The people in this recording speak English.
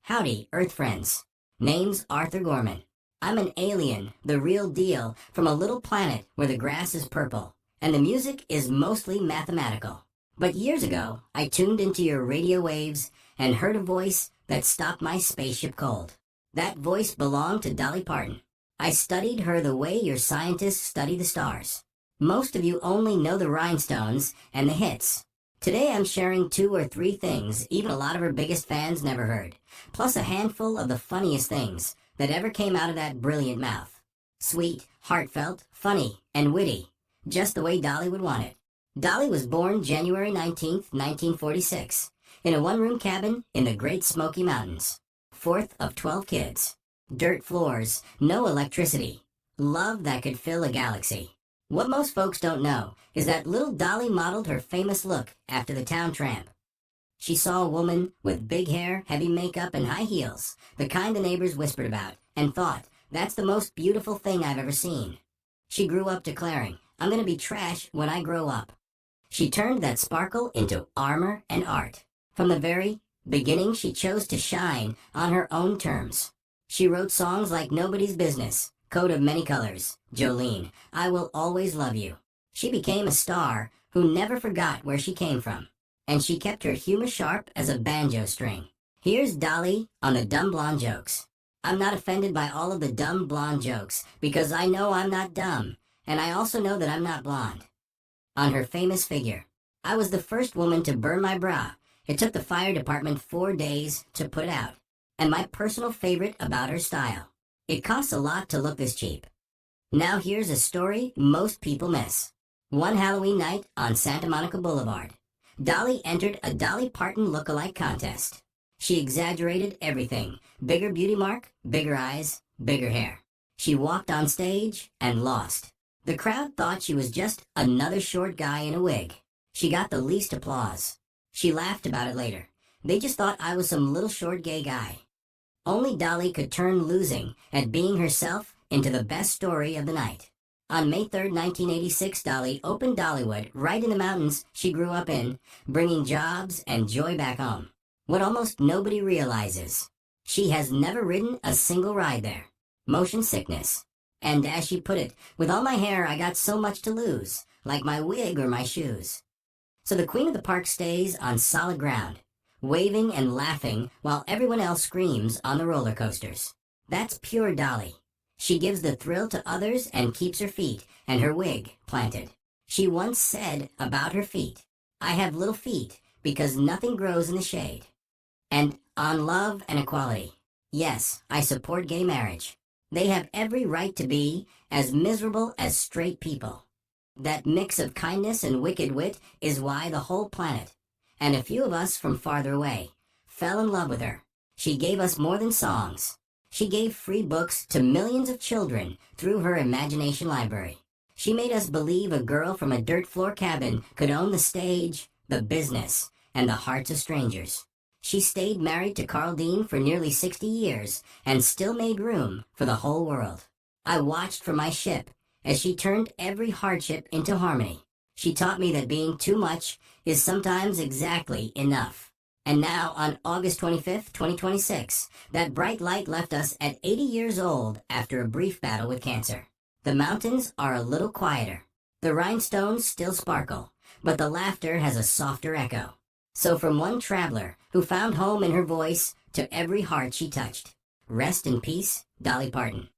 Howdy, Earth friends. Name's Arthur Gorman. I'm an alien, the real deal, from a little planet where the grass is purple, and the music is mostly mathematical. But years ago, I tuned into your radio waves and heard a voice that stopped my spaceship cold. That voice belonged to Dolly Parton. I studied her the way your scientists study the stars. Most of you only know the rhinestones and the hits. Today I'm sharing 2 or 3 things even a lot of her biggest fans never heard, plus a handful of the funniest things that ever came out of that brilliant mouth. Sweet, heartfelt, funny, and witty, just the way Dolly would want it. Dolly was born January 19th, 1946, in a one-room cabin in the Great Smoky Mountains. 4th of 12 kids. Dirt floors, no electricity. Love that could fill a galaxy. What most folks don't know is that little Dolly modeled her famous look after the town tramp. She saw a woman with big hair, heavy makeup, and high heels, the kind the neighbors whispered about, and thought, that's the most beautiful thing I've ever seen. She grew up declaring, I'm gonna be trash when I grow up. She turned that sparkle into armor and art. From the very beginning, she chose to shine on her own terms. She wrote songs like Nobody's Business, Coat of Many Colors, Jolene, I Will Always Love You. She became a star who never forgot where she came from, and she kept her humor sharp as a banjo string. Here's Dolly on the dumb blonde jokes. I'm not offended by all of the dumb blonde jokes because I know I'm not dumb, and I also know that I'm not blonde. On her famous figure, I was the first woman to burn my bra. It took the fire department 4 days to put it out. And my personal favorite about her style. It costs a lot to look this cheap. Now here's a story most people miss. One Halloween night on Santa Monica Boulevard, Dolly entered a Dolly Parton lookalike contest. She exaggerated everything. Bigger beauty mark, bigger eyes, bigger hair. She walked on stage and lost. The crowd thought she was just another short guy in a wig. She got the least applause. She laughed about it later. They just thought I was some little short gay guy. Only Dolly could turn losing at being herself into the best story of the night. On May 3rd, 1986, Dolly opened Dollywood right in the mountains she grew up in, bringing jobs and joy back home. What almost nobody realizes, she has never ridden a single ride there. Motion sickness. And as she put it, with all my hair I got so much to lose, like my wig or my shoes. So the queen of the park stays on solid ground, waving and laughing while everyone else screams on the roller coasters. That's pure Dolly. She gives the thrill to others and keeps her feet and her wig planted. She once said about her feet, I have little feet because nothing grows in the shade. And on love and equality, yes, I support gay marriage. They have every right to be as miserable as straight people. That mix of kindness and wicked wit is why the whole planet, and a few of us from farther away, fell in love with her. She gave us more than songs. She gave free books to millions of children through her imagination library. She made us believe a girl from a dirt floor cabin could own the stage, the business, and the hearts of strangers. She stayed married to Carl Dean for nearly 60 years and still made room for the whole world. I watched from my ship as she turned every hardship into harmony. She taught me that being too much is sometimes exactly enough. And now, on August 25th, 2026, that bright light left us at 80 years old after a brief battle with cancer. The mountains are a little quieter. The rhinestones still sparkle, but the laughter has a softer echo. So from one traveler who found home in her voice to every heart she touched, rest in peace, Dolly Parton.